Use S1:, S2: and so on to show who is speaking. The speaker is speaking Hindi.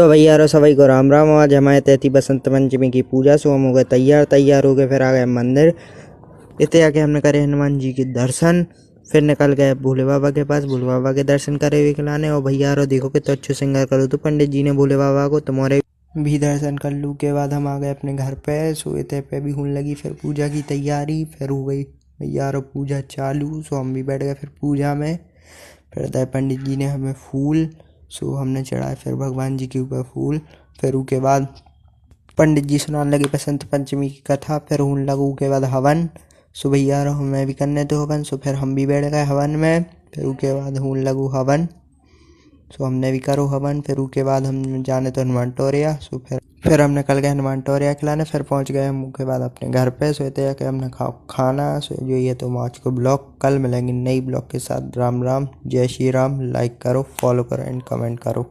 S1: तो भैया रो सभी को राम राम। आज हमारे तैती बसंत पंचमी की पूजा सो हम हो गए तैयार हो गए। फिर आ गए मंदिर। इतने आके हमने करे हनुमान जी के दर्शन। फिर निकल गए भोले बाबा के पास, भोले बाबा के दर्शन करे विकलाने। और भैया रो देखो कि तो अच्छे सिंगार करो तो पंडित जी ने भोले बाबा को तुम्हारे भी दर्शन कर लूँ के बाद हम आ गए अपने घर पे। सोते पे भी होने लगी फिर पूजा की तैयारी। फिर हो गई भैया रो पूजा चालू। सो हम भी बैठ गए फिर पूजा में। फिर दे पंडित जी ने हमें फूल सो हमने चढ़ाए फिर भगवान जी के ऊपर फूल। फिर उसके बाद पंडित जी सुनाने लगे बसंत पंचमी की कथा। फिर होने लगू के बाद हवन। सो भैया रो हमें भी करने तो हवन। सो फिर हम भी बैठ गए हवन में। फिर उसके बाद होने लगू हवन। सो हमने भी करो हवन। फिर उसके बाद हम जाने तो हनुमान टोरिया। सो फिर हम निकल गए हनुमान टोरिया खिलाने। फिर पहुंच गए हम उसके बाद अपने घर पे। सोते कि हमने खाना। सो जो ये तो आज को ब्लॉग, कल मिलेंगे नई ब्लॉग के साथ। राम राम, जय श्री राम। लाइक करो, फॉलो करो एंड कमेंट करो।